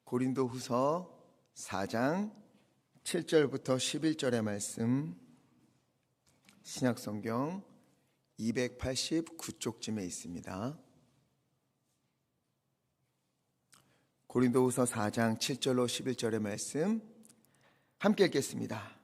고린도후서 4장 7절부터 11절의 말씀, 신약성경 289쪽쯤에 있습니다. 고린도후서 4장 7절로 11절의 말씀 함께 읽겠습니다.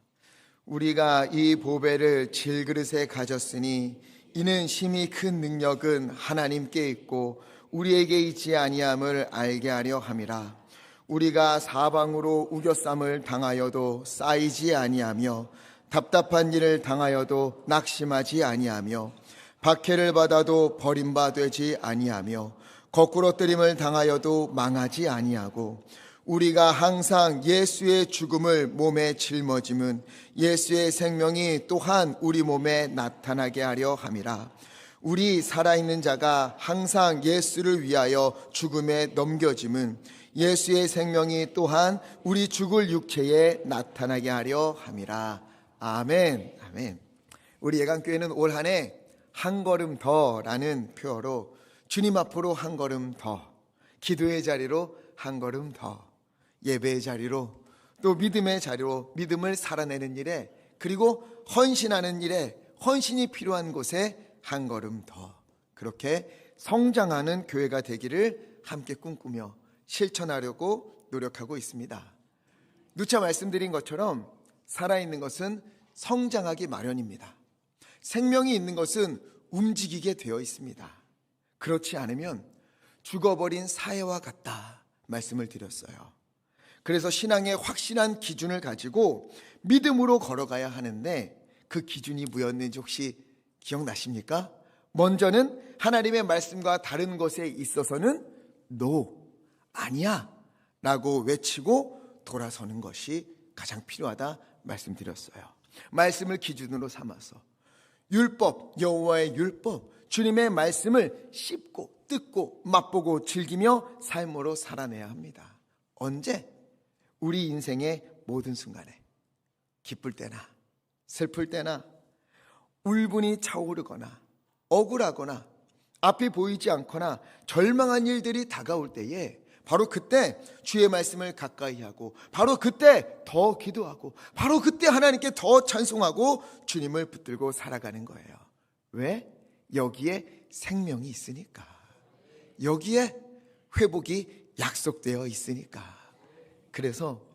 우리가 이 보배를 질그릇에 가졌으니 이는 심히 큰 능력은 하나님께 있고 우리에게 있지 아니함을 알게 하려 함이라. 우리가 사방으로 우겨쌈을 당하여도 쌓이지 아니하며 답답한 일을 당하여도 낙심하지 아니하며 박해를 받아도 버림받지 아니하며 거꾸러뜨림을 당하여도 망하지 아니하고 우리가 항상 예수의 죽음을 몸에 짊어짐은 예수의 생명이 또한 우리 몸에 나타나게 하려 함이라. 우리 살아있는 자가 항상 예수를 위하여 죽음에 넘겨짐은 예수의 생명이 또한 우리 죽을 육체에 나타나게 하려 함이라. 아멘. 아멘. 우리 예강교회는 올 한 해 한 걸음 더라는 표어로 주님 앞으로 한 걸음 더, 기도의 자리로 한 걸음 더, 예배의 자리로, 또 믿음의 자리로, 믿음을 살아내는 일에, 그리고 헌신하는 일에, 헌신이 필요한 곳에 한 걸음 더, 그렇게 성장하는 교회가 되기를 함께 꿈꾸며 실천하려고 노력하고 있습니다. 누차 말씀드린 것처럼 살아있는 것은 성장하기 마련입니다. 생명이 있는 것은 움직이게 되어 있습니다. 그렇지 않으면 죽어버린 사회와 같다 말씀을 드렸어요. 그래서 신앙의 확실한 기준을 가지고 믿음으로 걸어가야 하는데, 그 기준이 뭐였는지 혹시 기억나십니까? 먼저는 하나님의 말씀과 다른 것에 있어서는 NO, 아니야 라고 외치고 돌아서는 것이 가장 필요하다 말씀드렸어요. 말씀을 기준으로 삼아서 율법, 여호와의 율법, 주님의 말씀을 씹고 뜯고 맛보고 즐기며 삶으로 살아내야 합니다. 언제? 우리 인생의 모든 순간에, 기쁠 때나 슬플 때나 울분이 차오르거나 억울하거나 앞이 보이지 않거나 절망한 일들이 다가올 때에 바로 그때 주의 말씀을 가까이 하고, 바로 그때 더 기도하고, 바로 그때 하나님께 더 찬송하고 주님을 붙들고 살아가는 거예요. 왜? 여기에 생명이 있으니까, 여기에 회복이 약속되어 있으니까. 그래서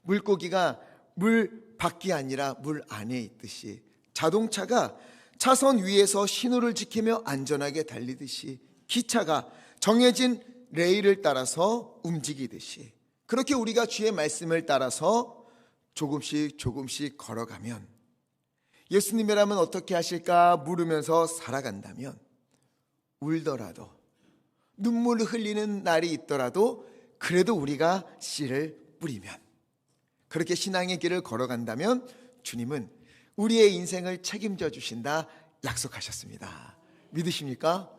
물고기가 물 밖이 아니라 물 안에 있듯이, 자동차가 차선 위에서 신호를 지키며 안전하게 달리듯이, 기차가 정해진 레일을 따라서 움직이듯이, 그렇게 우리가 주의 말씀을 따라서 조금씩 조금씩 걸어가면, 예수님이라면 어떻게 하실까 물으면서 살아간다면, 울더라도 눈물을 흘리는 날이 있더라도 그래도 우리가 씨를 뿌리면, 그렇게 신앙의 길을 걸어간다면 주님은 우리의 인생을 책임져 주신다 약속하셨습니다. 믿으십니까?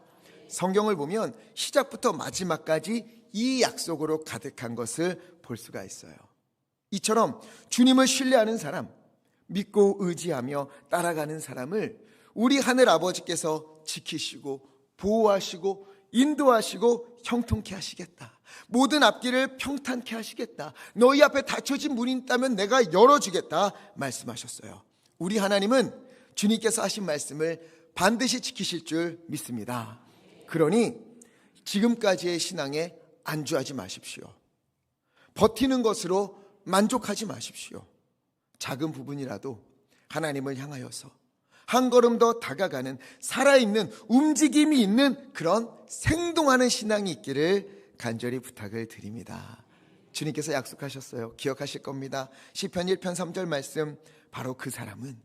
성경을 보면 시작부터 마지막까지 이 약속으로 가득한 것을 볼 수가 있어요. 이처럼 주님을 신뢰하는 사람, 믿고 의지하며 따라가는 사람을 우리 하늘 아버지께서 지키시고 보호하시고 인도하시고 형통케 하시겠다. 모든 앞길을 평탄케 하시겠다. 너희 앞에 닫혀진 문이 있다면 내가 열어주겠다 말씀하셨어요. 우리 하나님은 주님께서 하신 말씀을 반드시 지키실 줄 믿습니다. 그러니 지금까지의 신앙에 안주하지 마십시오. 버티는 것으로 만족하지 마십시오. 작은 부분이라도 하나님을 향하여서 한 걸음 더 다가가는, 살아있는, 움직임이 있는 그런 생동하는 신앙이 있기를 간절히 부탁을 드립니다. 주님께서 약속하셨어요. 기억하실 겁니다. 시편 1편 3절 말씀, 바로 그 사람은,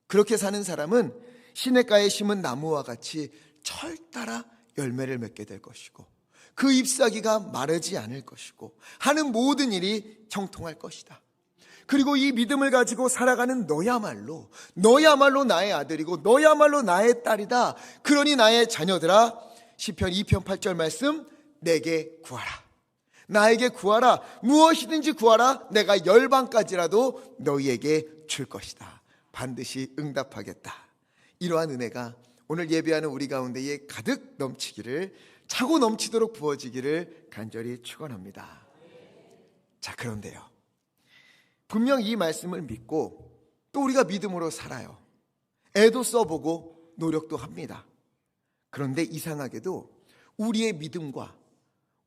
그렇게 사는 사람은 시냇가에 심은 나무와 같이 철 따라 열매를 맺게 될 것이고, 그 잎사귀가 마르지 않을 것이고, 하는 모든 일이 형통할 것이다. 그리고 이 믿음을 가지고 살아가는 너야말로 나의 아들이고 너야말로 나의 딸이다. 그러니 나의 자녀들아, 시편 2편 8절 말씀, 내게 구하라. 나에게 구하라. 무엇이든지 구하라. 내가 열방까지라도 너희에게 줄 것이다. 반드시 응답하겠다. 이러한 은혜가 오늘 예배하는 우리 가운데에 가득 넘치기를, 차고 넘치도록 부어지기를 간절히 축원합니다. 자, 그런데요, 분명 이 말씀을 믿고 또 우리가 믿음으로 살아요. 애도 써보고 노력도 합니다. 그런데 이상하게도 우리의 믿음과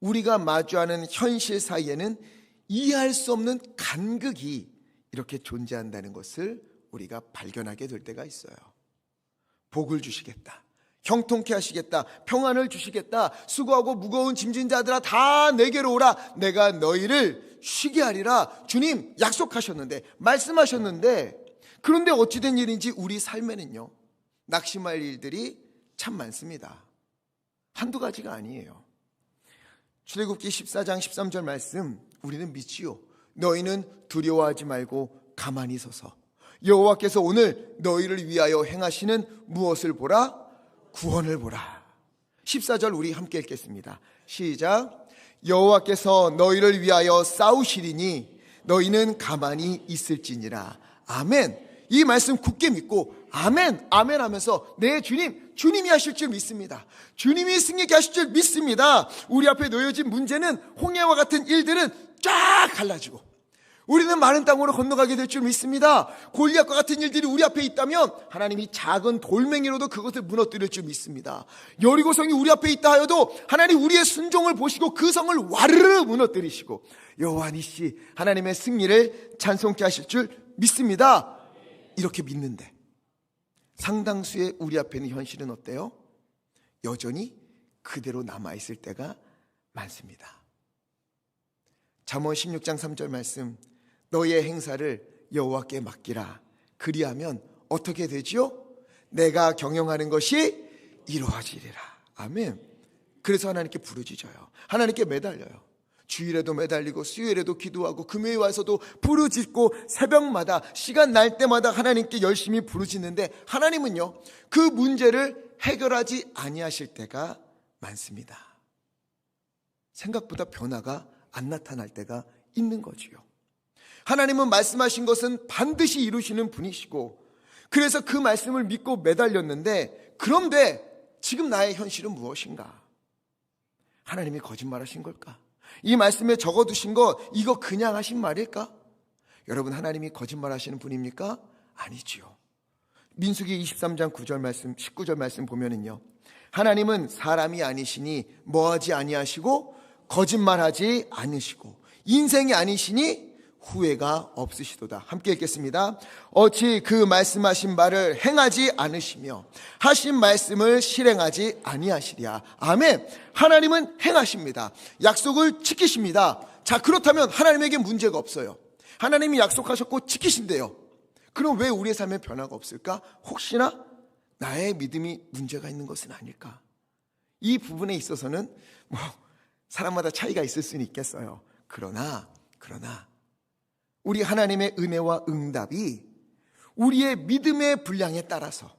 우리가 마주하는 현실 사이에는 이해할 수 없는 간극이 이렇게 존재한다는 것을 우리가 발견하게 될 때가 있어요. 복을 주시겠다, 형통케 하시겠다, 평안을 주시겠다, 수고하고 무거운 짐진 자들아 다 내게로 오라, 내가 너희를 쉬게 하리라. 주님 약속하셨는데, 말씀하셨는데, 그런데 어찌된 일인지 우리 삶에는요, 낙심할 일들이 참 많습니다. 한두 가지가 아니에요. 출애굽기 14장 13절 말씀, 우리는 믿지요. 너희는 두려워하지 말고 가만히 서서 여호와께서 오늘 너희를 위하여 행하시는 무엇을 보라? 구원을 보라. 14절 우리 함께 읽겠습니다. 시작. 여호와께서 너희를 위하여 싸우시리니 너희는 가만히 있을지니라. 아멘. 이 말씀 굳게 믿고 아멘, 아멘 하면서 내 주님이 하실 줄 믿습니다. 주님이 승리케 하실 줄 믿습니다. 우리 앞에 놓여진 문제는 홍해와 같은 일들은 쫙 갈라지고 우리는 마른 땅으로 건너가게 될 줄 믿습니다. 골리앗과 같은 일들이 우리 앞에 있다면 하나님이 작은 돌멩이로도 그것을 무너뜨릴 줄 믿습니다. 여리고성이 우리 앞에 있다 하여도 하나님 우리의 순종을 보시고 그 성을 와르르 무너뜨리시고 여호와 니시 하나님의 승리를 찬송케 하실 줄 믿습니다. 이렇게 믿는데 상당수의 우리 앞에 있는 현실은 어때요? 여전히 그대로 남아있을 때가 많습니다. 잠언 16장 3절 말씀, 너의 행사를 여호와께 맡기라. 그리하면 어떻게 되지요? 내가 경영하는 것이 이루어지리라. 아멘. 그래서 하나님께 부르짖어요. 하나님께 매달려요. 주일에도 매달리고 수요일에도 기도하고 금요일 와서도 부르짖고 새벽마다 시간 날 때마다 하나님께 열심히 부르짖는데 하나님은요, 그 문제를 해결하지 아니하실 때가 많습니다. 생각보다 변화가 안 나타날 때가 있는 거지요. 하나님은 말씀하신 것은 반드시 이루시는 분이시고 그래서 그 말씀을 믿고 매달렸는데, 그런데 지금 나의 현실은 무엇인가? 하나님이 거짓말하신 걸까? 이 말씀에 적어두신 거 이거 그냥 하신 말일까? 여러분, 하나님이 거짓말하시는 분입니까? 아니지요. 민수기 23장 9절 말씀 19절 말씀 보면은요, 하나님은 사람이 아니시니 뭐하지 아니하시고 거짓말하지 않으시고 인생이 아니시니 후회가 없으시도다. 함께 읽겠습니다. 어찌 그 말씀하신 바를 행하지 않으시며 하신 말씀을 실행하지 아니하시랴. 아멘. 하나님은 행하십니다. 약속을 지키십니다. 자, 그렇다면 하나님에게 문제가 없어요. 하나님이 약속하셨고 지키신대요. 그럼 왜 우리의 삶에 변화가 없을까? 혹시나 나의 믿음이 문제가 있는 것은 아닐까? 이 부분에 있어서는 사람마다 차이가 있을 수는 있겠어요. 그러나 우리 하나님의 은혜와 응답이 우리의 믿음의 분량에 따라서,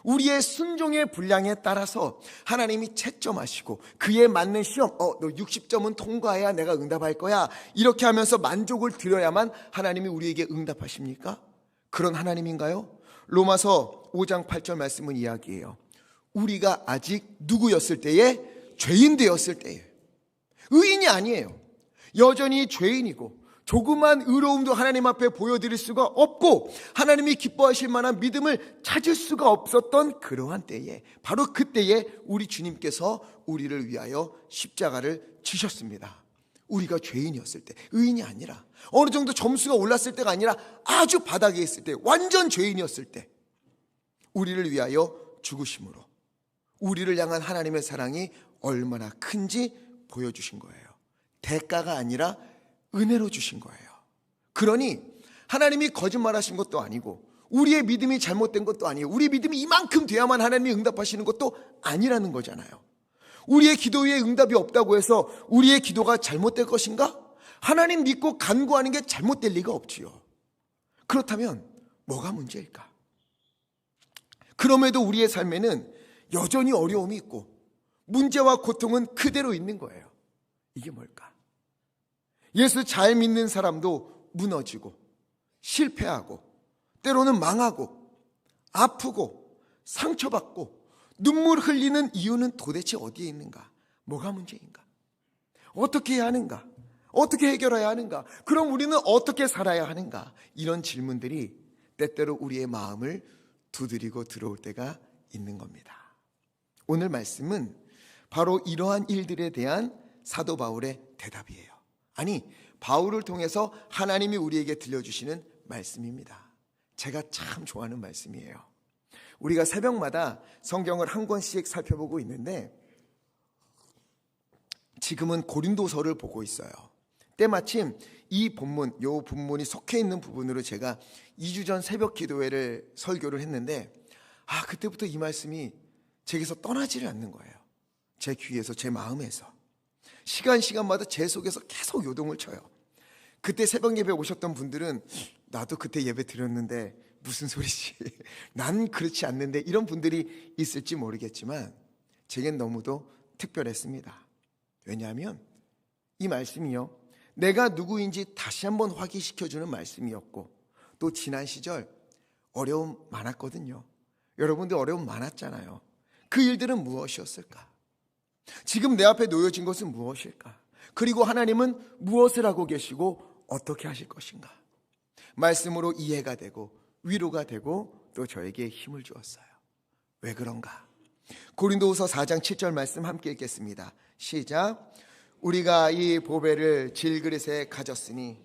우리의 순종의 분량에 따라서 하나님이 채점하시고 그에 맞는 시험, 너 60점은 통과해야 내가 응답할 거야, 이렇게 하면서 만족을 드려야만 하나님이 우리에게 응답하십니까? 그런 하나님인가요? 로마서 5장 8절 말씀은 이야기해요. 우리가 아직 누구였을 때에? 죄인 되었을 때에. 의인이 아니에요. 여전히 죄인이고 조그만 의로움도 하나님 앞에 보여드릴 수가 없고 하나님이 기뻐하실 만한 믿음을 찾을 수가 없었던 그러한 때에, 바로 그때에 우리 주님께서 우리를 위하여 십자가를 지셨습니다. 우리가 죄인이었을 때, 의인이 아니라 어느 정도 점수가 올랐을 때가 아니라 아주 바닥에 있을 때, 완전 죄인이었을 때 우리를 위하여 죽으심으로 우리를 향한 하나님의 사랑이 얼마나 큰지 보여주신 거예요. 대가가 아니라 은혜로 주신 거예요. 그러니 하나님이 거짓말하신 것도 아니고 우리의 믿음이 잘못된 것도 아니에요. 우리의 믿음이 이만큼 돼야만 하나님이 응답하시는 것도 아니라는 거잖아요. 우리의 기도에 응답이 없다고 해서 우리의 기도가 잘못될 것인가? 하나님 믿고 간구하는 게 잘못될 리가 없지요. 그렇다면 뭐가 문제일까? 그럼에도 우리의 삶에는 여전히 어려움이 있고 문제와 고통은 그대로 있는 거예요. 이게 뭘까? 예수 잘 믿는 사람도 무너지고 실패하고 때로는 망하고 아프고 상처받고 눈물 흘리는 이유는 도대체 어디에 있는가? 뭐가 문제인가? 어떻게 해야 하는가? 어떻게 해결해야 하는가? 그럼 우리는 어떻게 살아야 하는가? 이런 질문들이 때때로 우리의 마음을 두드리고 들어올 때가 있는 겁니다. 오늘 말씀은 바로 이러한 일들에 대한 사도 바울의 대답이에요. 아니, 바울을 통해서 하나님이 우리에게 들려주시는 말씀입니다. 제가 참 좋아하는 말씀이에요. 우리가 새벽마다 성경을 한 권씩 살펴보고 있는데 지금은 고린도서를 보고 있어요. 때마침 이 본문, 요 본문이 속해 있는 부분으로 제가 2주 전 새벽 기도회를 설교를 했는데 그때부터 이 말씀이 제게서 떠나지를 않는 거예요. 제 귀에서, 제 마음에서. 시간마다 제 속에서 계속 요동을 쳐요. 그때 새벽 예배 오셨던 분들은 나도 그때 예배 드렸는데 무슨 소리지? 난 그렇지 않는데, 이런 분들이 있을지 모르겠지만 제겐 너무도 특별했습니다. 왜냐하면 이 말씀이요, 내가 누구인지 다시 한번 확인시켜주는 말씀이었고, 또 지난 시절 어려움 많았거든요. 여러분들 어려움 많았잖아요. 그 일들은 무엇이었을까? 지금 내 앞에 놓여진 것은 무엇일까? 그리고 하나님은 무엇을 하고 계시고 어떻게 하실 것인가? 말씀으로 이해가 되고 위로가 되고 또 저에게 힘을 주었어요. 왜 그런가? 고린도후서 4장 7절 말씀 함께 읽겠습니다. 시작. 우리가 이 보배를 질그릇에 가졌으니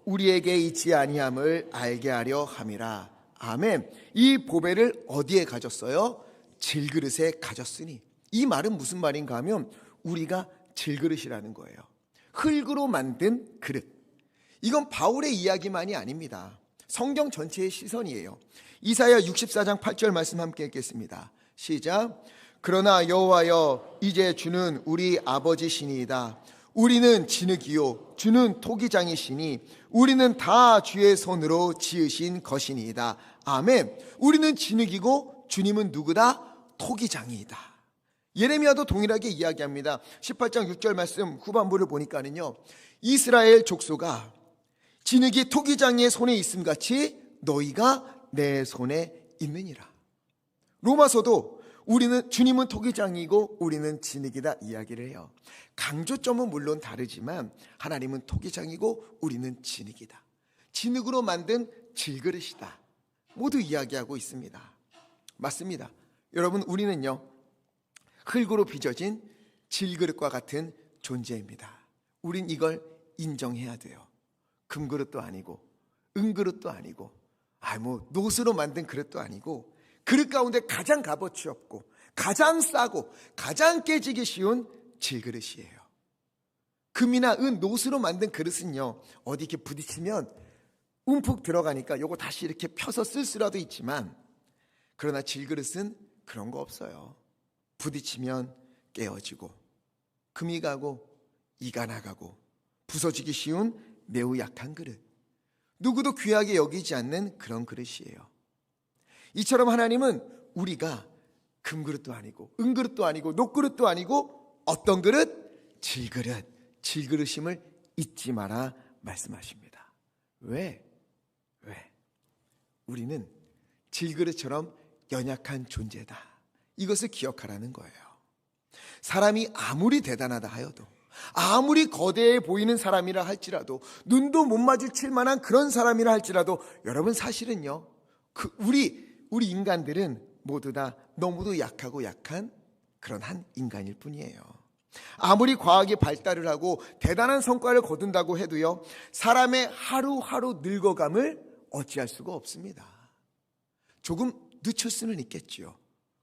우리에게 있지 아니함을 알게 하려 함이라. 아멘. 이 보배를 어디에 가졌어요? 질그릇에 가졌으니. 이 말은 무슨 말인가 하면 우리가 질그릇이라는 거예요. 흙으로 만든 그릇. 이건 바울의 이야기만이 아닙니다. 성경 전체의 시선이에요. 이사야 64장 8절 말씀 함께 읽겠습니다. 시작. 그러나 여호와여, 이제 주는 우리 아버지시니이다. 우리는 진흙이요 주는 토기장이시니 우리는 다 주의 손으로 지으신 것이니이다. 아멘. 우리는 진흙이고 주님은 누구다? 토기장이이다. 예레미야도 동일하게 이야기합니다. 18장 6절 말씀 후반부를 보니까는요, 이스라엘 족속아, 진흙이 토기장이의 손에 있음 같이 너희가 내 손에 있느니라. 로마서도 주님은 토기장이고 우리는 진흙이다 이야기를 해요. 강조점은 물론 다르지만 하나님은 토기장이고 우리는 진흙이다. 진흙으로 만든 질그릇이다. 모두 이야기하고 있습니다. 맞습니다. 여러분, 우리는요, 흙으로 빚어진 질그릇과 같은 존재입니다. 우린 이걸 인정해야 돼요. 금그릇도 아니고 은그릇도 아니고 노스로 만든 그릇도 아니고, 그릇 가운데 가장 값어치 없고 가장 싸고 가장 깨지기 쉬운 질그릇이에요. 금이나 은, 노스로 만든 그릇은요, 어디 이렇게 부딪히면 움푹 들어가니까 요거 다시 이렇게 펴서 쓸 수라도 있지만, 그러나 질그릇은 그런 거 없어요. 부딪히면 깨어지고 금이 가고 이가 나가고 부서지기 쉬운 매우 약한 그릇, 누구도 귀하게 여기지 않는 그런 그릇이에요. 이처럼 하나님은 우리가 금그릇도 아니고 은그릇도 아니고 녹그릇도 아니고 어떤 그릇? 질그릇, 질그릇임을 잊지 마라 말씀하십니다. 왜? 우리는 질그릇처럼 연약한 존재다. 이것을 기억하라는 거예요. 사람이 아무리 대단하다 하여도, 아무리 거대해 보이는 사람이라 할지라도, 눈도 못 마주칠 만한 그런 사람이라 할지라도, 여러분 사실은요, 우리 인간들은 모두 다 너무도 약하고 약한 그런 한 인간일 뿐이에요. 아무리 과학이 발달을 하고 대단한 성과를 거둔다고 해도요, 사람의 하루하루 늙어감을 어찌할 수가 없습니다. 조금 늦출 수는 있겠지요.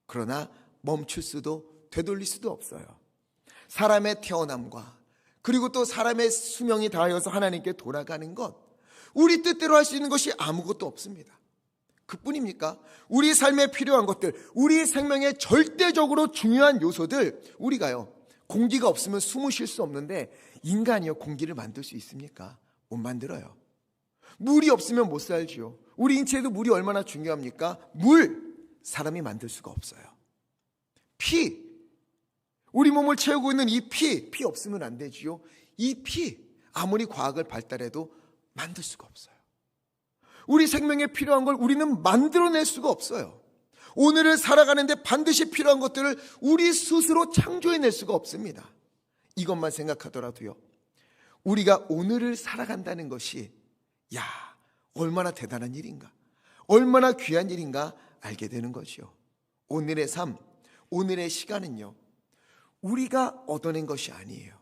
그러나 멈출 수도 되돌릴 수도 없어요. 사람의 태어남과 그리고 또 사람의 수명이 다하여서 하나님께 돌아가는 것, 우리 뜻대로 할 수 있는 것이 아무것도 없습니다. 그뿐입니까? 우리 삶에 필요한 것들, 우리 생명에 절대적으로 중요한 요소들, 우리가요, 공기가 없으면 숨을 쉴 수 없는데 인간이요, 공기를 만들 수 있습니까? 못 만들어요. 물이 없으면 못 살지요. 우리 인체에도 물이 얼마나 중요합니까? 물, 사람이 만들 수가 없어요. 피, 우리 몸을 채우고 있는 이 피 없으면 안 되지요. 이 피, 아무리 과학을 발달해도 만들 수가 없어요. 우리 생명에 필요한 걸 우리는 만들어낼 수가 없어요. 오늘을 살아가는데 반드시 필요한 것들을 우리 스스로 창조해낼 수가 없습니다. 이것만 생각하더라도요, 우리가 오늘을 살아간다는 것이 얼마나 대단한 일인가, 얼마나 귀한 일인가 알게 되는 거죠. 오늘의 삶, 오늘의 시간은요, 우리가 얻어낸 것이 아니에요.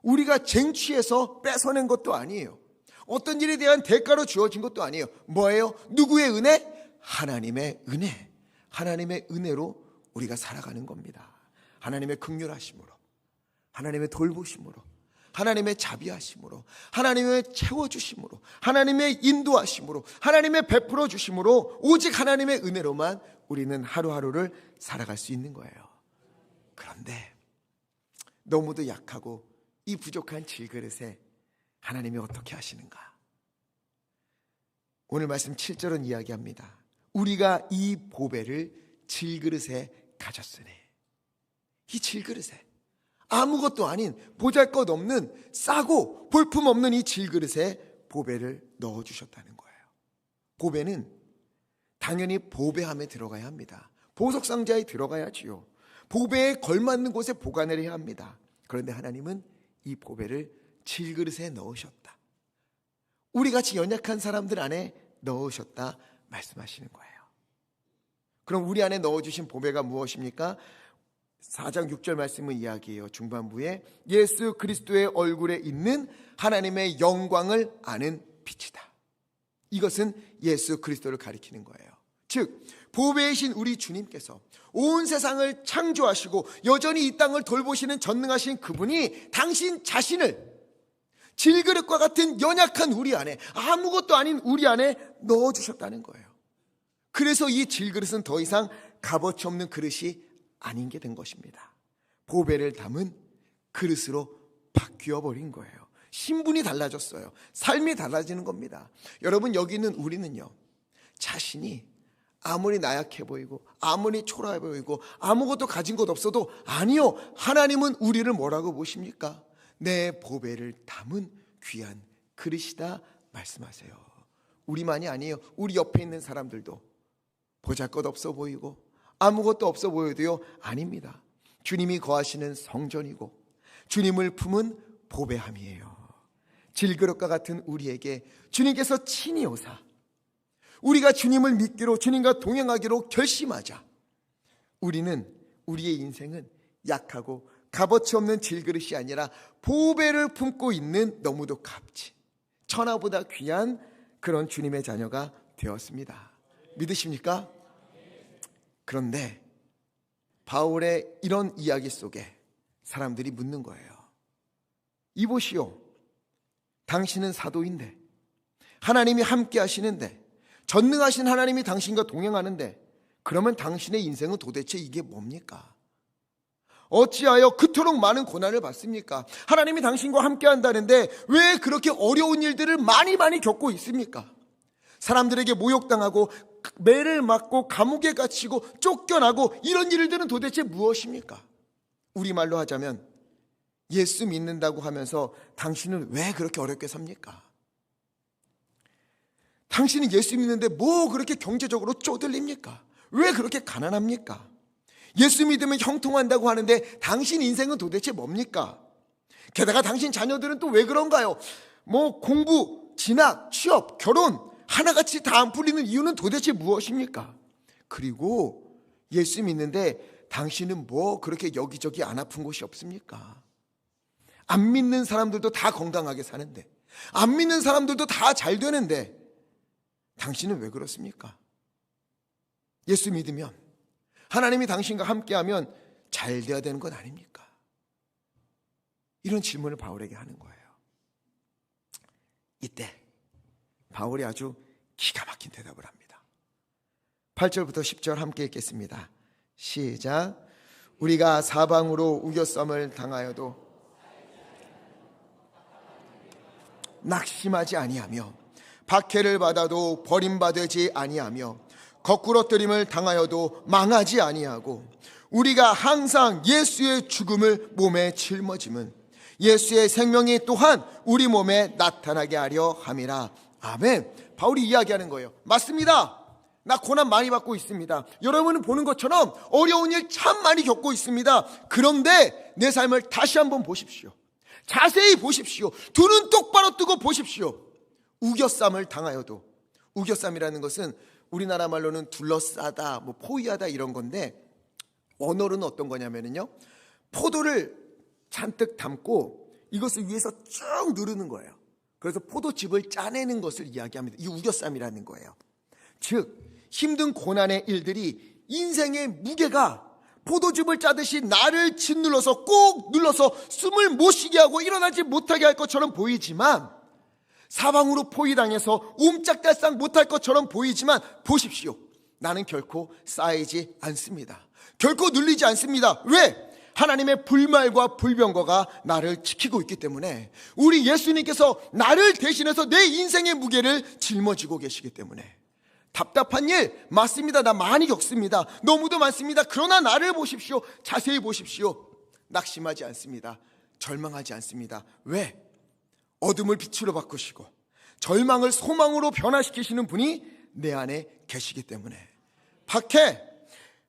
우리가 쟁취해서 뺏어낸 것도 아니에요. 어떤 일에 대한 대가로 주어진 것도 아니에요. 뭐예요? 누구의 은혜? 하나님의 은혜. 하나님의 은혜로 우리가 살아가는 겁니다. 하나님의 긍휼하심으로, 하나님의 돌보심으로, 하나님의 자비하심으로, 하나님의 채워주심으로, 하나님의 인도하심으로, 하나님의 베풀어 주심으로, 오직 하나님의 은혜로만 우리는 하루하루를 살아갈 수 있는 거예요. 그런데 너무도 약하고 이 부족한 질그릇에 하나님이 어떻게 하시는가? 오늘 말씀 7절은 이야기합니다. 우리가 이 보배를 질그릇에 가졌으니, 이 질그릇에, 아무것도 아닌 보잘것없는 싸고 볼품없는 이 질그릇에 보배를 넣어주셨다는 거예요. 보배는 당연히 보배함에 들어가야 합니다. 보석상자에 들어가야지요. 보배에 걸맞는 곳에 보관을 해야 합니다. 그런데 하나님은 이 보배를 질그릇에 넣으셨다, 우리같이 연약한 사람들 안에 넣으셨다 말씀하시는 거예요. 그럼 우리 안에 넣어주신 보배가 무엇입니까? 4장 6절 말씀은 이야기해요. 중반부에 예수 그리스도의 얼굴에 있는 하나님의 영광을 아는 빛이다. 이것은 예수 그리스도를 가리키는 거예요. 즉 보배이신 우리 주님께서 온 세상을 창조하시고 여전히 이 땅을 돌보시는 전능하신 그분이 당신 자신을 질그릇과 같은 연약한 우리 안에, 아무것도 아닌 우리 안에 넣어주셨다는 거예요. 그래서 이 질그릇은 더 이상 값어치 없는 그릇이 아닌 게 된 것입니다. 보배를 담은 그릇으로 바뀌어 버린 거예요. 신분이 달라졌어요. 삶이 달라지는 겁니다. 여러분, 여기 있는 우리는요, 자신이 아무리 나약해 보이고 아무리 초라해 보이고 아무것도 가진 것 없어도, 아니요, 하나님은 우리를 뭐라고 보십니까? 내 보배를 담은 귀한 그릇이다 말씀하세요. 우리만이 아니에요. 우리 옆에 있는 사람들도 보잘것없어 보이고 아무것도 없어 보여도요, 아닙니다. 주님이 거하시는 성전이고 주님을 품은 보배함이에요. 질그릇과 같은 우리에게 주님께서 친히 오사 우리가 주님을 믿기로, 주님과 동행하기로 결심하자 우리는, 우리의 인생은 약하고 값어치 없는 질그릇이 아니라 보배를 품고 있는 너무도 값지, 천하보다 귀한 그런 주님의 자녀가 되었습니다. 믿으십니까? 그런데 바울의 이런 이야기 속에 사람들이 묻는 거예요. 이보시오, 당신은 사도인데, 하나님이 함께 하시는데, 전능하신 하나님이 당신과 동행하는데, 그러면 당신의 인생은 도대체 이게 뭡니까? 어찌하여 그토록 많은 고난을 받습니까? 하나님이 당신과 함께 한다는데 왜 그렇게 어려운 일들을 많이 겪고 있습니까? 사람들에게 모욕당하고 매를 맞고 감옥에 갇히고 쫓겨나고 이런 일들은 도대체 무엇입니까? 우리말로 하자면 예수 믿는다고 하면서 당신은 왜 그렇게 어렵게 삽니까? 당신은 예수 믿는데 뭐 그렇게 경제적으로 쪼들립니까? 왜 그렇게 가난합니까? 예수 믿으면 형통한다고 하는데 당신 인생은 도대체 뭡니까? 게다가 당신 자녀들은 또 왜 그런가요? 뭐 공부, 진학, 취업, 결혼 하나같이 다 안 풀리는 이유는 도대체 무엇입니까? 그리고 예수 믿는데 당신은 뭐 그렇게 여기저기 안 아픈 곳이 없습니까? 안 믿는 사람들도 다 건강하게 사는데, 안 믿는 사람들도 다 잘 되는데 당신은 왜 그렇습니까? 예수 믿으면, 하나님이 당신과 함께하면 잘 돼야 되는 건 아닙니까? 이런 질문을 바울에게 하는 거예요. 이때 바울이 아주 기가 막힌 대답을 합니다. 8절부터 10절 함께 읽겠습니다. 시작. 우리가 사방으로 우겨쌈을 당하여도 낙심하지 아니하며, 박해를 받아도 버림받지 아니하며, 거꾸러뜨림을 당하여도 망하지 아니하고, 우리가 항상 예수의 죽음을 몸에 짊어짐은 예수의 생명이 또한 우리 몸에 나타나게 하려 함이라. 아멘. 바울이 이야기하는 거예요. 맞습니다. 나 고난 많이 받고 있습니다. 여러분은 보는 것처럼 어려운 일 참 많이 겪고 있습니다. 그런데 내 삶을 다시 한번 보십시오. 자세히 보십시오. 두 눈 똑바로 뜨고 보십시오. 우겨쌈을 당하여도, 우겨쌈이라는 것은 우리나라 말로는 둘러싸다, 포위하다 이런 건데, 언어로는 어떤 거냐면요, 포도를 잔뜩 담고 이것을 위에서 쭉 누르는 거예요. 그래서 포도즙을 짜내는 것을 이야기합니다. 이 우겨쌈이라는 거예요. 즉 힘든 고난의 일들이 인생의 무게가 포도즙을 짜듯이 나를 짓눌러서 꼭 눌러서 숨을 못 쉬게 하고 일어나지 못하게 할 것처럼 보이지만, 사방으로 포위당해서 옴짝달싹 못할 것처럼 보이지만, 보십시오. 나는 결코 쌓이지 않습니다. 결코 눌리지 않습니다. 왜? 하나님의 불말과 불병거가 나를 지키고 있기 때문에, 우리 예수님께서 나를 대신해서 내 인생의 무게를 짊어지고 계시기 때문에. 답답한 일 맞습니다. 나 많이 겪습니다. 너무도 많습니다. 그러나 나를 보십시오. 자세히 보십시오. 낙심하지 않습니다. 절망하지 않습니다. 왜? 어둠을 빛으로 바꾸시고 절망을 소망으로 변화시키시는 분이 내 안에 계시기 때문에.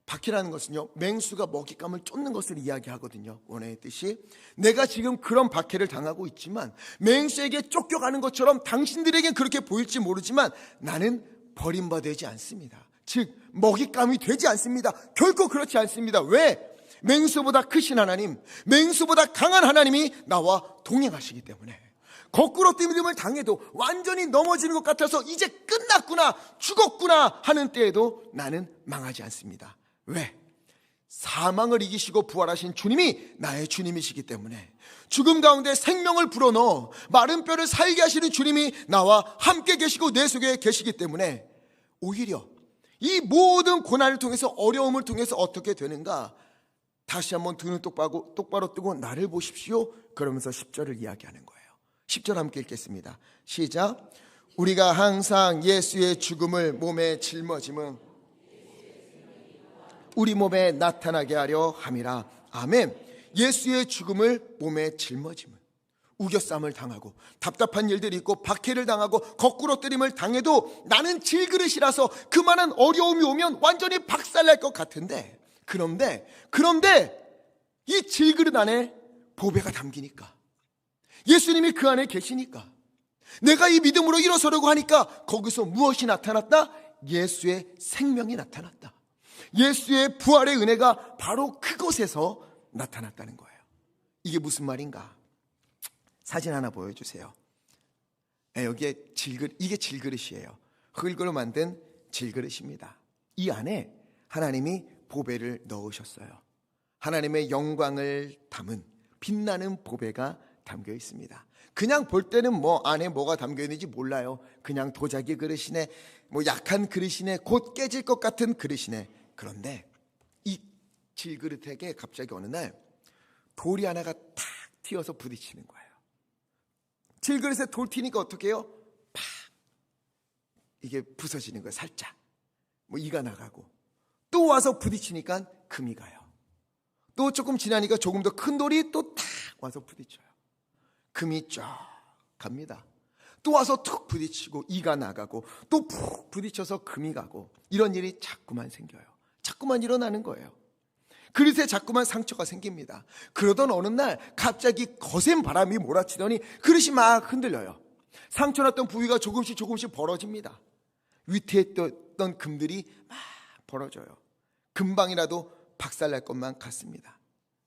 박해라는 것은요, 맹수가 먹잇감을 쫓는 것을 이야기하거든요. 원어의 뜻이, 내가 지금 그런 박해를 당하고 있지만 맹수에게 쫓겨가는 것처럼 당신들에겐 그렇게 보일지 모르지만 나는 버림받지 않습니다. 즉 먹잇감이 되지 않습니다. 결코 그렇지 않습니다. 왜? 맹수보다 크신 하나님, 맹수보다 강한 하나님이 나와 동행하시기 때문에. 거꾸로 뜸을 당해도 완전히 넘어지는 것 같아서 이제 끝났구나, 죽었구나 하는 때에도 나는 망하지 않습니다. 왜? 사망을 이기시고 부활하신 주님이 나의 주님이시기 때문에, 죽음 가운데 생명을 불어넣어 마른 뼈를 살게 하시는 주님이 나와 함께 계시고 내 속에 계시기 때문에, 오히려 이 모든 고난을 통해서, 어려움을 통해서 어떻게 되는가? 다시 한번 두 눈 똑바로 뜨고 나를 보십시오. 그러면서 10절을 이야기하는 거예요. 10절 함께 읽겠습니다. 시작. 우리가 항상 예수의 죽음을 몸에 짊어짐은 우리 몸에 나타나게 하려 함이라. 아멘. 예수의 죽음을 몸에 짊어짐은, 우겨쌈을 당하고 답답한 일들이 있고 박해를 당하고 거꾸로 뜨림을 당해도 나는 질그릇이라서 그만한 어려움이 오면 완전히 박살날 것 같은데, 그런데 이 질그릇 안에 보배가 담기니까, 예수님이 그 안에 계시니까, 내가 이 믿음으로 일어서려고 하니까 거기서 무엇이 나타났다? 예수의 생명이 나타났다. 예수의 부활의 은혜가 바로 그곳에서 나타났다는 거예요. 이게 무슨 말인가? 사진 하나 보여주세요. 여기에 이게 질그릇이에요. 흙으로 만든 질그릇입니다. 이 안에 하나님이 보배를 넣으셨어요. 하나님의 영광을 담은 빛나는 보배가 담겨 있습니다. 그냥 볼 때는 안에 뭐가 담겨 있는지 몰라요. 그냥 도자기 그릇이네, 약한 그릇이네, 곧 깨질 것 같은 그릇이네. 그런데 이 질그릇에게 갑자기 어느 날 돌이 하나가 탁 튀어서 부딪히는 거예요. 질그릇에 돌 튀니까 어떻게 해요? 팍! 이게 부서지는 거예요. 살짝 이가 나가고, 또 와서 부딪히니까 금이 가요. 또 조금 지나니까 조금 더 큰 돌이 또 탁 와서 부딪혀요. 금이 쫙 갑니다. 또 와서 툭 부딪히고 이가 나가고, 또 푹 부딪혀서 금이 가고, 이런 일이 자꾸만 생겨요. 자꾸만 일어나는 거예요. 그릇에 자꾸만 상처가 생깁니다. 그러던 어느 날 갑자기 거센 바람이 몰아치더니 그릇이 막 흔들려요. 상처났던 부위가 조금씩 벌어집니다. 위태했던 금들이 막 벌어져요. 금방이라도 박살날 것만 같습니다.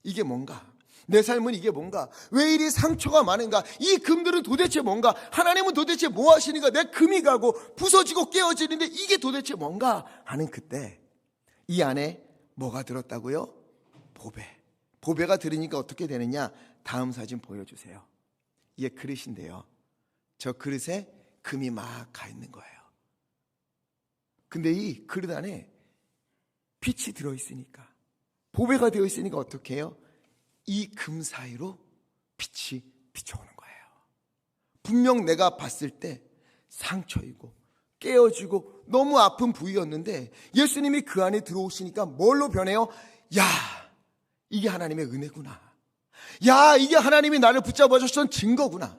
이게 뭔가? 내 삶은 이게 뭔가? 왜 이리 상처가 많은가? 이 금들은 도대체 뭔가? 하나님은 도대체 뭐 하시는가? 내 금이 가고 부서지고 깨어지는데 이게 도대체 뭔가? 하는 그때 이 안에 뭐가 들었다고요? 보배가 들으니까 어떻게 되느냐? 다음 사진 보여주세요. 이게 그릇인데요, 저 그릇에 금이 막 가 있는 거예요. 근데 이 그릇 안에 빛이 들어있으니까, 보배가 되어 있으니까 어떻게 해요? 이 금 사이로 빛이 비춰오는 거예요. 분명 내가 봤을 때 상처이고 깨어지고 너무 아픈 부위였는데 예수님이 그 안에 들어오시니까 뭘로 변해요? 야, 이게 하나님의 은혜구나. 야, 이게 하나님이 나를 붙잡아 주셨던 증거구나.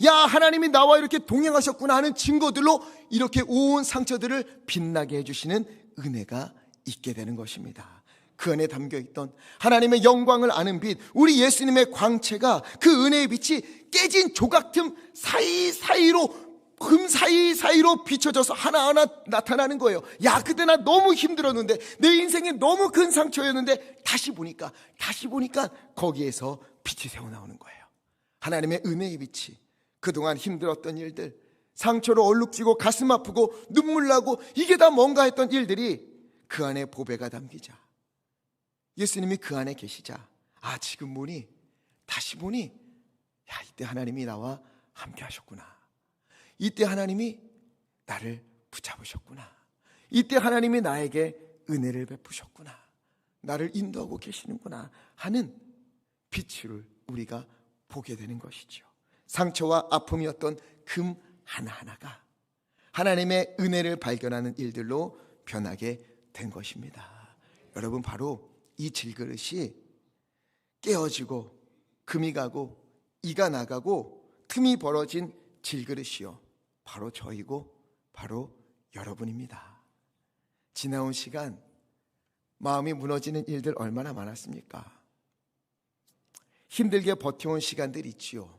야, 하나님이 나와 이렇게 동행하셨구나 하는 증거들로 이렇게 온 상처들을 빛나게 해주시는 은혜가 있게 되는 것입니다. 그 안에 담겨있던 하나님의 영광을 아는 빛, 우리 예수님의 광채가 그 은혜의 빛이 깨진 조각틈 사이사이로, 금 사이사이로 비춰져서 하나하나 나타나는 거예요. 야, 그때 나 너무 힘들었는데, 내 인생에 너무 큰 상처였는데 다시 보니까 거기에서 빛이 새어나오는 거예요. 하나님의 은혜의 빛이 그동안 힘들었던 일들, 상처로 얼룩지고 가슴 아프고 눈물 나고 이게 다 뭔가 했던 일들이 그 안에 보배가 담기자, 예수님이 그 안에 계시자, 아, 지금 보니, 다시 보니, 야, 이때 하나님이 나와 함께 하셨구나. 이때 하나님이 나를 붙잡으셨구나. 이때 하나님이 나에게 은혜를 베푸셨구나. 나를 인도하고 계시는구나 하는 빛을 우리가 보게 되는 것이죠. 상처와 아픔이었던 금 하나하나가 하나님의 은혜를 발견하는 일들로 변하게 된 것입니다. 여러분, 바로 이 질그릇이 깨어지고 금이 가고 이가 나가고 틈이 벌어진 질그릇이요, 바로 저이고 바로 여러분입니다. 지나온 시간 마음이 무너지는 일들 얼마나 많았습니까? 힘들게 버텨온 시간들 있지요.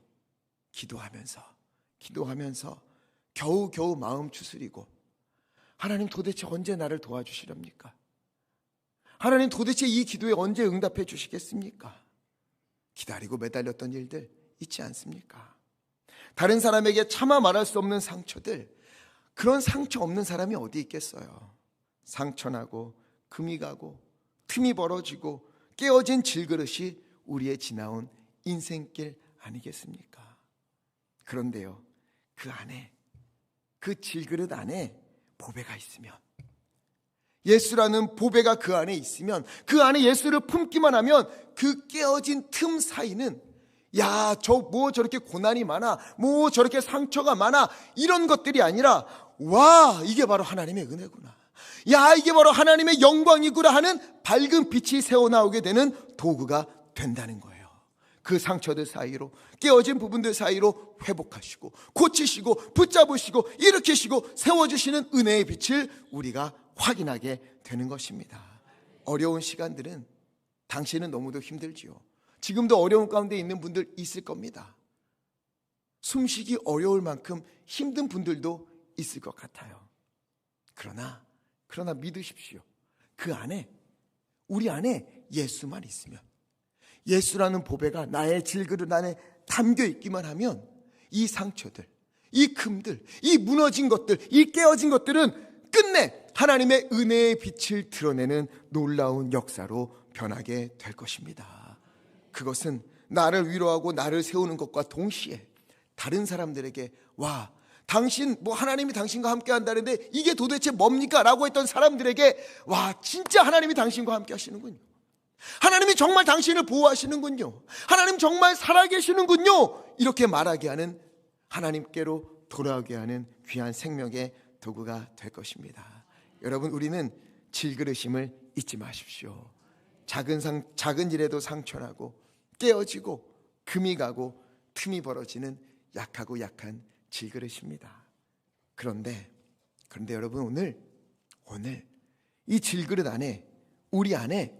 기도하면서 겨우겨우 마음 추스리고, 하나님 도대체 언제 나를 도와주시렵니까? 하나님 도대체 이 기도에 언제 응답해 주시겠습니까? 기다리고 매달렸던 일들 있지 않습니까? 다른 사람에게 차마 말할 수 없는 상처들, 그런 상처 없는 사람이 어디 있겠어요? 상처나고 금이 가고 틈이 벌어지고 깨어진 질그릇이 우리의 지나온 인생길 아니겠습니까? 그런데요, 그 안에, 그 질그릇 안에 보배가 있으면, 예수라는 보배가 그 안에 있으면, 그 안에 예수를 품기만 하면 그 깨어진 틈 사이는, 야, 뭐 저렇게 고난이 많아, 뭐 저렇게 상처가 많아, 이런 것들이 아니라, 와, 이게 바로 하나님의 은혜구나, 야, 이게 바로 하나님의 영광이구나 하는 밝은 빛이 새어나오게 되는 도구가 된다는 거예요. 그 상처들 사이로, 깨어진 부분들 사이로 회복하시고 고치시고 붙잡으시고 일으키시고 세워주시는 은혜의 빛을 우리가 확인하게 되는 것입니다. 어려운 시간들은 당신은 너무도 힘들지요. 지금도 어려운 가운데 있는 분들 있을 겁니다. 숨쉬기 어려울 만큼 힘든 분들도 있을 것 같아요. 그러나 믿으십시오. 그 안에, 우리 안에 예수만 있으면, 예수라는 보배가 나의 질그릇 안에 담겨 있기만 하면, 이 상처들, 이 금들, 이 무너진 것들, 이 깨어진 것들은 끝내 하나님의 은혜의 빛을 드러내는 놀라운 역사로 변하게 될 것입니다. 그것은 나를 위로하고 나를 세우는 것과 동시에 다른 사람들에게, 와, 당신, 하나님이 당신과 함께 한다는데 이게 도대체 뭡니까? 라고 했던 사람들에게, 와, 진짜 하나님이 당신과 함께 하시는군요. 하나님이 정말 당신을 보호하시는군요. 하나님 정말 살아계시는군요. 이렇게 말하게 하는, 하나님께로 돌아오게 하는 귀한 생명의 도구가 될 것입니다. 여러분, 우리는 질그릇임을 잊지 마십시오. 작은 일에도 상처나고 깨어지고 금이 가고 틈이 벌어지는 약하고 약한 질그릇입니다. 그런데 여러분, 오늘 이 질그릇 안에, 우리 안에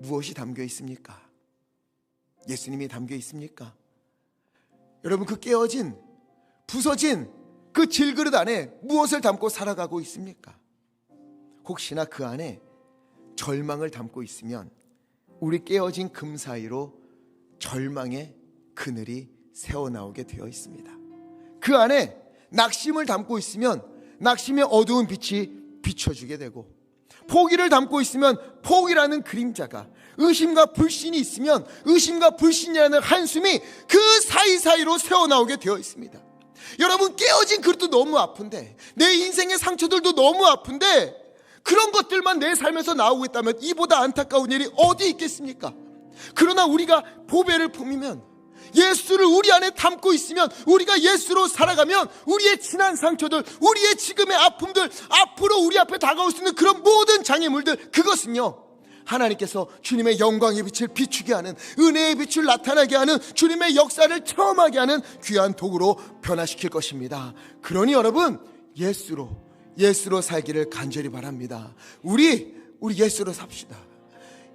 무엇이 담겨 있습니까? 예수님이 담겨 있습니까? 여러분, 그 깨어진, 부서진 그 질그릇 안에 무엇을 담고 살아가고 있습니까? 혹시나 그 안에 절망을 담고 있으면 우리 깨어진 금 사이로 절망의 그늘이 새어나오게 되어 있습니다. 그 안에 낙심을 담고 있으면 낙심의 어두운 빛이 비춰주게 되고, 포기를 담고 있으면 포기라는 그림자가, 의심과 불신이 있으면 의심과 불신이라는 한숨이 그 사이사이로 새어나오게 되어 있습니다. 여러분, 깨어진 그릇도 너무 아픈데, 내 인생의 상처들도 너무 아픈데, 그런 것들만 내 삶에서 나오고 있다면 이보다 안타까운 일이 어디 있겠습니까? 그러나 우리가 보배를 품으면, 예수를 우리 안에 담고 있으면, 우리가 예수로 살아가면 우리의 지난 상처들, 우리의 지금의 아픔들, 앞으로 우리 앞에 다가올 수 있는 그런 모든 장애물들, 그것은요, 하나님께서 주님의 영광의 빛을 비추게 하는, 은혜의 빛을 나타나게 하는, 주님의 역사를 체험하게 하는 귀한 도구로 변화시킬 것입니다. 그러니 여러분, 예수로 살기를 간절히 바랍니다. 우리 예수로 삽시다.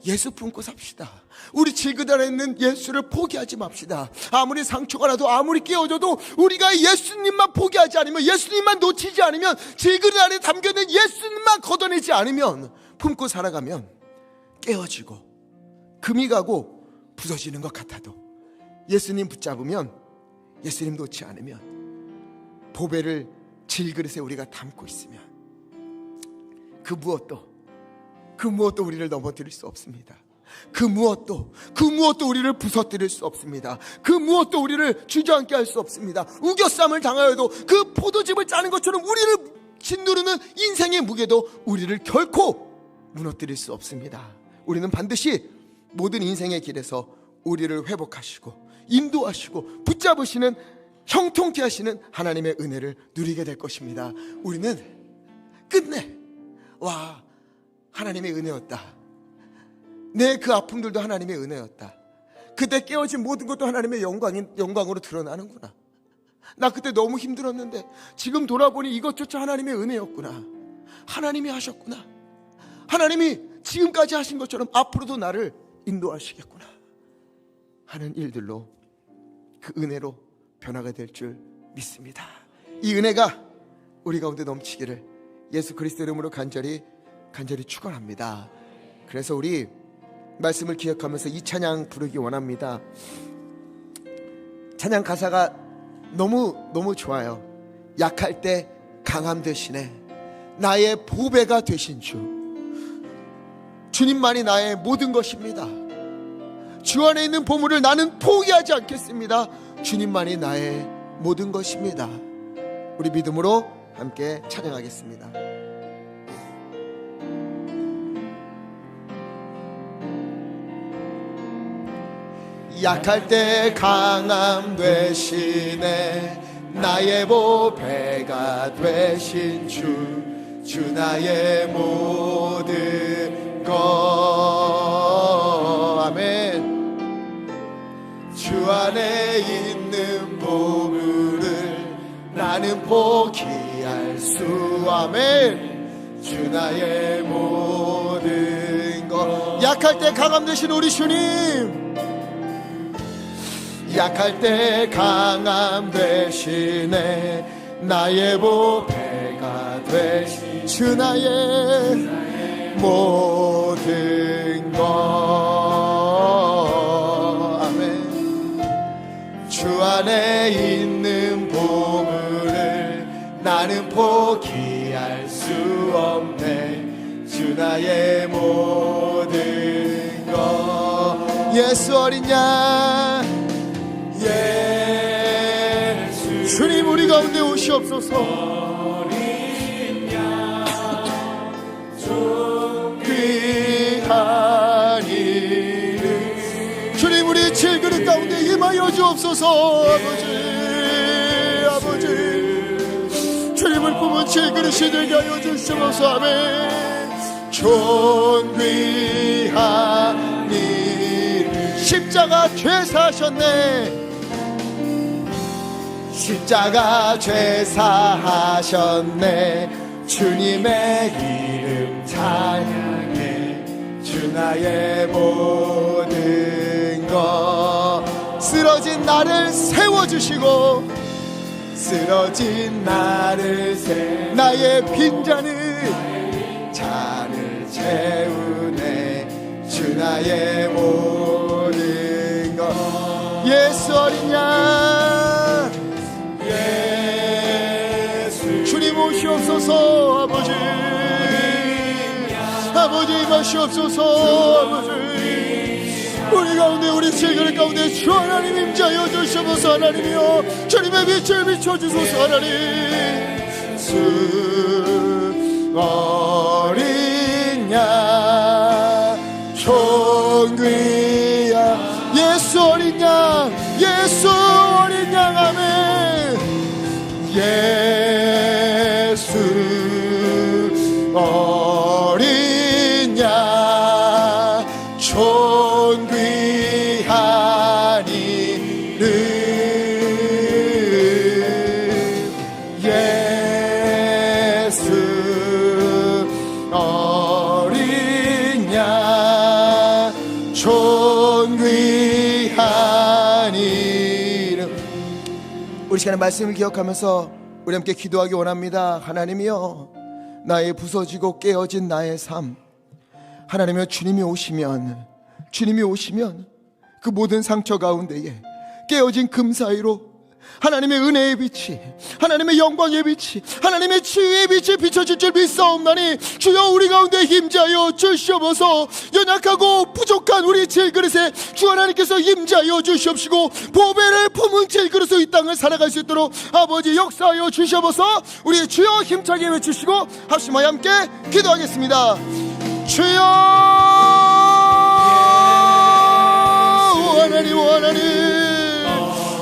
예수 품고 삽시다. 우리 질그다라 있는 예수를 포기하지 맙시다. 아무리 상처가 나도, 아무리 깨어져도 우리가 예수님만 포기하지 않으면, 예수님만 놓치지 않으면, 질그릇 안에 담겨있는 예수님만 걷어내지 않으면, 품고 살아가면 깨어지고 금이 가고 부서지는 것 같아도, 예수님 붙잡으면, 예수님 놓지 않으면, 보배를 질그릇에 우리가 담고 있으면 그 무엇도 우리를 넘어뜨릴 수 없습니다. 그 무엇도 우리를 부서뜨릴 수 없습니다. 그 무엇도 우리를 주저앉게 할 수 없습니다. 우겨쌈을 당하여도, 그 포도즙을 짜는 것처럼 우리를 짓누르는 인생의 무게도 우리를 결코 무너뜨릴 수 없습니다. 우리는 반드시 모든 인생의 길에서 우리를 회복하시고 인도하시고 붙잡으시는, 형통케 하시는 하나님의 은혜를 누리게 될 것입니다. 우리는 끝내 하나님의 은혜였다. 내 그 아픔들도 하나님의 은혜였다. 그때 깨어진 모든 것도 하나님의 영광으로 드러나는구나. 나 그때 너무 힘들었는데 지금 돌아보니 이것조차 하나님의 은혜였구나. 하나님이 하셨구나. 하나님이 지금까지 하신 것처럼 앞으로도 나를 인도하시겠구나 하는 일들로, 그 은혜로 변화가 될 줄 믿습니다. 이 은혜가 우리 가운데 넘치기를 예수 그리스도 이름으로 간절히 축원합니다. 그래서 우리 말씀을 기억하면서 이 찬양 부르기 원합니다. 찬양 가사가 너무 좋아요. 약할 때 강함 되시네, 나의 보배가 되신 주님만이 나의 모든 것입니다. 주 안에 있는 보물을 나는 포기하지 않겠습니다. 주님만이 나의 모든 것입니다. 우리 믿음으로 함께 찬양하겠습니다. 약할 때 강함 되시네, 나의 보배가 되신 주 나의 모든 것. 아멘. 주 안에 있는 보물을 나는 포기할 수, 아멘. 주 나의 모든 것. 약할 때 강함 되신 우리 주님, 약할 때 강함 되시네, 나의 보배가 되신 주 나의 모든 것. 아멘. 주 안에 있는 보물을 나는 포기할 수 없네, 주 나의 모든 것. 예수 어린 양, 예수 주님 우리 가운데 오시옵소서. 어린 양 존귀한 이름, 주님 우리 질그릇 가운데 임하여 주옵소서. 아버지 주님을 품은 질그릇이 되게 하여 주시옵소서. 아멘. 존귀한 이름, 십자가 죄 사하셨네, 십자가 죄 사하셨네, 주님의 이름 찬양해, 주 나의 모든 것. 쓰러진 나를 세워주시고, 쓰러진 나를 나의 빈잔을 채우네, 주 나의 모든 것. 예수 어린 양, 예수 주님 오시옵소서. 아버지 임하시옵소서. 아버지 우리 가운데, 우리 질그릇 가운데 주 하나님 임재하여 주시옵소서. 하나님이여 주님의 빛을 비춰주소서. 하나님. 예수 어린 양 존귀한 예수 어린 양, 예수 어린 양. 아멘. 예수 어린 양, 하니라. 우리 시간에 말씀을 기억하면서 우리 함께 기도하기 원합니다. 하나님이여, 나의 부서지고 깨어진 나의 삶, 하나님이여, 주님이 오시면 그 모든 상처 가운데에 깨어진 금 사이로 하나님의 은혜의 빛이, 하나님의 영광의 빛이, 하나님의 치유의 빛이 비춰질 줄 믿사옵나니 주여 우리 가운데 임재하여 주시옵소서. 연약하고 부족한 우리 질그릇에 주 하나님께서 임재하여 주시옵시고 보배를 품은 질그릇으로 이 땅을 살아갈 수 있도록 아버지 역사하여 주시옵소서. 우리 주여 힘차게 외치시고 합심하여 함께 기도하겠습니다. 주여 하나님,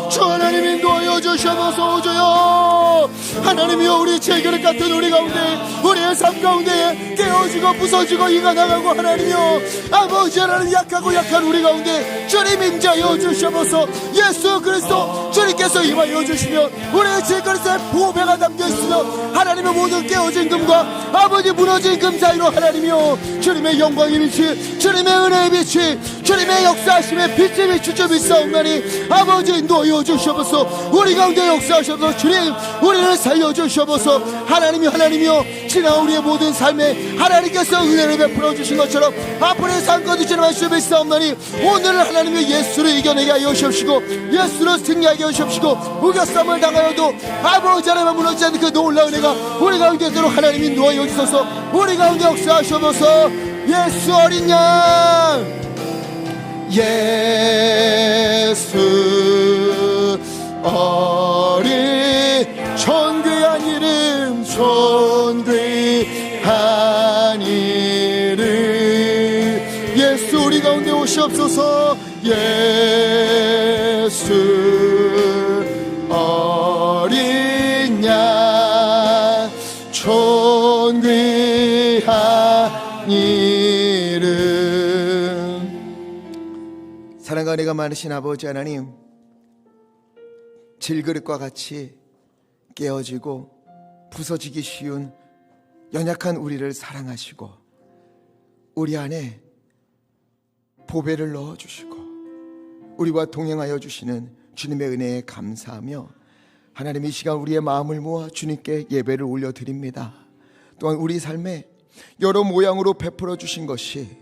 주 하나님 인도하여 주시옵소서. 주여 하나님이여, 우리 질그릇 같은 우리 가운데, 우리의 삶 가운데 깨어지고 부서지고 이가 나가고, 하나님이여 아버지 하나님, 약한 우리 가운데 주님 임재하여 주시옵소서. 예수 그리스도 주님께서 임하여 주시면 우리의 질그릇에 보배가 담겨있으며 하나님의 모든 깨어진 금과 아버지 무너진 금 사이로 하나님이여 주님의 영광의 빛이, 주님의 은혜의 빛이, 주님의 역사하심의 빛이 비출 줄 믿사옵나니 아버지 인도하여 주시옵소서. 우리 가운데 역사하셔서 주님 우리를 살려주시옵소서. 하나님이여 지난 우리의 모든 삶에 하나님께서 은혜를 베풀어 주신 것처럼 앞으로의 삶 거두시는 말씀 믿사옵나니 오늘은 하나님의 예수를 이겨내게 하여 주시옵시고 예수로 승리하게 하여 주시옵시고 우겨쌈을 당하여도 아버지 하나님의 무너지지 않는 그 놀라운 은혜가 우리 가운데 있도록 하나님 인도하여 주소서. 우리 가운데 역사하시옵소서. 예수 어린 양, 예수 어린 존귀한 이름, 존귀한 이름, 예수 우리 가운데 오시옵소서. 예수 어린 양, 존귀한 이름. 사랑과 은혜가 많으신 아버지 하나님, 질그릇과 같이 깨어지고 부서지기 쉬운 연약한 우리를 사랑하시고 우리 안에 보배를 넣어주시고 우리와 동행하여 주시는 주님의 은혜에 감사하며 하나님, 이 시간 우리의 마음을 모아 주님께 예배를 올려드립니다. 또한 우리 삶에 여러 모양으로 베풀어 주신 것이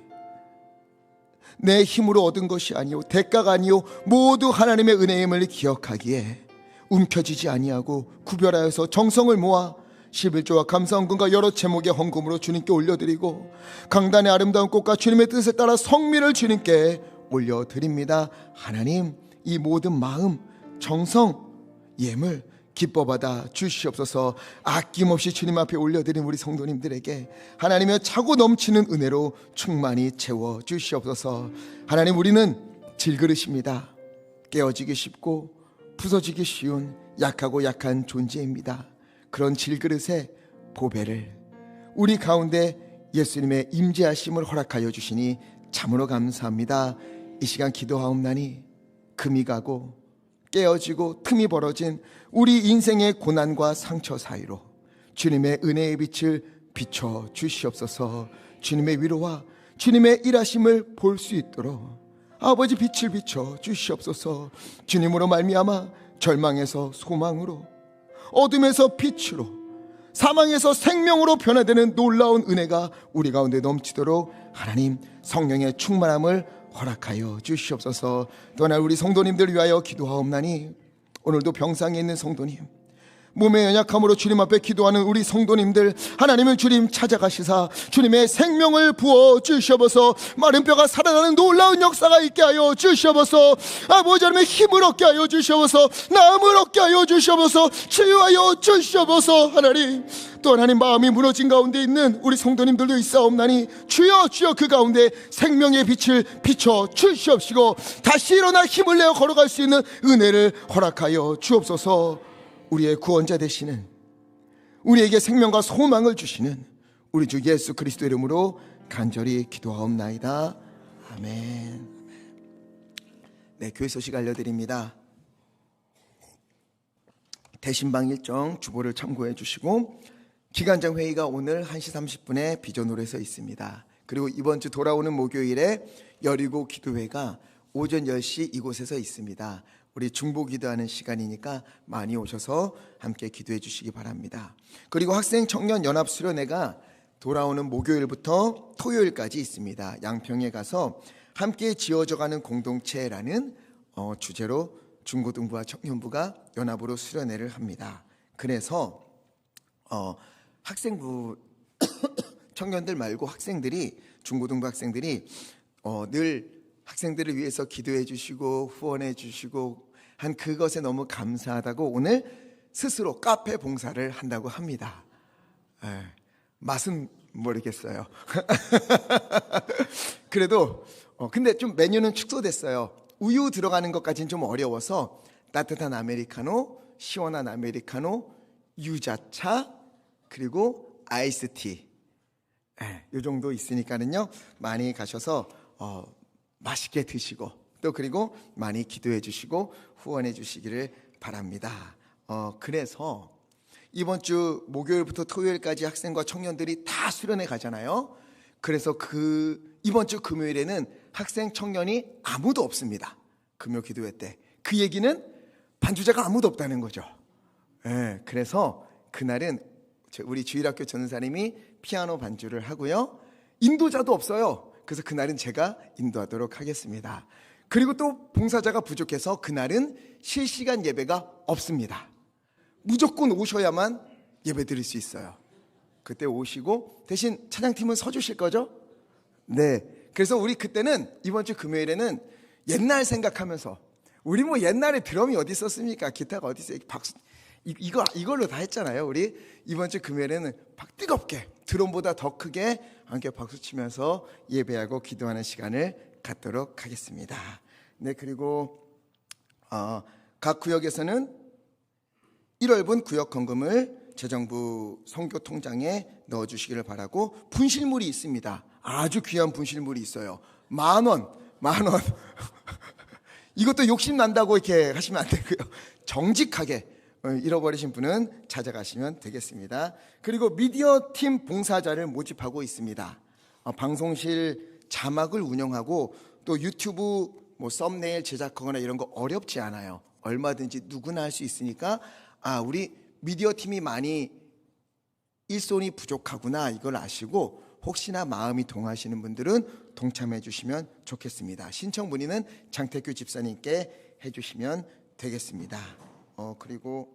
내 힘으로 얻은 것이 아니요 대가가 아니요 모두 하나님의 은혜임을 기억하기에 움켜쥐지 아니하고 구별하여서 정성을 모아 11조와 감사헌금과 여러 제목의 헌금으로 주님께 올려드리고 강단의 아름다운 꽃과 주님의 뜻에 따라 성미를 주님께 올려드립니다. 하나님, 이 모든 마음, 정성, 예물 기뻐받아 주시옵소서. 아낌없이 주님 앞에 올려드린 우리 성도님들에게 하나님의 차고 넘치는 은혜로 충만히 채워 주시옵소서. 하나님, 우리는 질그릇입니다. 깨어지기 쉽고 부서지기 쉬운 약한 존재입니다. 그런 질그릇의 보배를 우리 가운데 예수님의 임재하심을 허락하여 주시니 참으로 감사합니다. 이 시간 기도하옵나니 금이 가고 깨어지고 틈이 벌어진 우리 인생의 고난과 상처 사이로 주님의 은혜의 빛을 비춰 주시옵소서. 주님의 위로와 주님의 일하심을 볼 수 있도록 아버지 빛을 비춰 주시옵소서. 주님으로 말미암아 절망에서 소망으로, 어둠에서 빛으로, 사망에서 생명으로 변화되는 놀라운 은혜가 우리 가운데 넘치도록 하나님 성령의 충만함을 허락하여 주시옵소서. 또한 우리 성도님들 위하여 기도하옵나니 오늘도 병상에 있는 성도님, 몸의 연약함으로 주님 앞에 기도하는 우리 성도님들, 하나님은 주님 찾아가시사 주님의 생명을 부어 주시옵소서. 마른 뼈가 살아나는 놀라운 역사가 있게 하여 주시옵소서. 아버지 하나님의 힘을 얻게 하여 주시옵소서. 나음을 얻게 하여 주시옵소서. 치유하여 주시옵소서. 하나님, 또 하나님 마음이 무너진 가운데 있는 우리 성도님들도 있사옵나니 주여 그 가운데 생명의 빛을 비춰 주시옵시고 다시 일어나 힘을 내어 걸어갈 수 있는 은혜를 허락하여 주옵소서. 우리의 구원자 되시는, 우리에게 생명과 소망을 주시는 우리 주 예수 그리스도 이름으로 간절히 기도하옵나이다. 아멘. 네, 교회 소식 알려드립니다. 대신방 일정 주보를 참고해 주시고 기간장 회의가 오늘 1시 30분에 비전홀에서 있습니다. 그리고 이번 주 돌아오는 목요일에 여리고 기도회가 오전 10시 이곳에서 있습니다. 우리 중보 기도하는 시간이니까 많이 오셔서 함께 기도해 주시기 바랍니다. 그리고 학생 청년 연합 수련회가 돌아오는 목요일부터 토요일까지 있습니다. 양평에 가서 함께 지어져가는 공동체라는 주제로 중고등부와 청년부가 연합으로 수련회를 합니다. 그래서 학생부 청년들 말고 학생들이, 중고등부 학생들이 늘 학생들을 위해서 기도해 주시고 후원해 주시고 한 그것에 너무 감사하다고 오늘 스스로 카페 봉사를 한다고 합니다. 맛은 모르겠어요. 그래도 근데 좀 메뉴는 축소됐어요. 우유 들어가는 것까지는 좀 어려워서 따뜻한 아메리카노, 시원한 아메리카노, 유자차, 그리고 아이스티, 이 정도 있으니까는요 많이 가셔서 맛있게 드시고 또 그리고 많이 기도해 주시고 후원해 주시기를 바랍니다. 그래서 이번 주 목요일부터 토요일까지 학생과 청년들이 다 수련회 가잖아요. 그래서 이번 주 금요일에는 학생 청년이 아무도 없습니다. 금요 기도회 때. 그 얘기는 반주자가 아무도 없다는 거죠. 그래서 그날은 우리 주일학교 전사님이 피아노 반주를 하고요. 인도자도 없어요. 그래서 그날은 제가 인도하도록 하겠습니다. 그리고 또 봉사자가 부족해서 그날은 실시간 예배가 없습니다. 무조건 오셔야만 예배 드릴 수 있어요. 그때 오시고 대신 찬양팀은 서주실 거죠? 네. 그래서 우리 그때는 이번 주 금요일에는 옛날 생각하면서 우리 뭐 옛날에 드럼이 어디 있었습니까? 기타가 어디 있어요? 박수 이걸로 다 했잖아요. 우리 이번 주 금요일에는 뜨겁게 드럼보다 더 크게 함께 박수 치면서 예배하고 기도하는 시간을 갖도록 하겠습니다. 네, 그리고 각 구역에서는 1월분 구역 헌금을 재정부 선교통장에 넣어주시기를 바라고 분실물이 있습니다. 아주 귀한 분실물이 있어요. 10,000원. 이것도 욕심 난다고 이렇게 하시면 안 되고요. 정직하게 잃어버리신 분은 찾아가시면 되겠습니다. 그리고 미디어 팀 봉사자를 모집하고 있습니다. 방송실 자막을 운영하고 또 유튜브 썸네일 제작하거나 이런 거 어렵지 않아요. 얼마든지 누구나 할 수 있으니까 우리 미디어 팀이 많이 일손이 부족하구나 이걸 아시고 혹시나 마음이 동하시는 분들은 동참해 주시면 좋겠습니다. 신청 문의는 장태규 집사님께 해주시면 되겠습니다. 그리고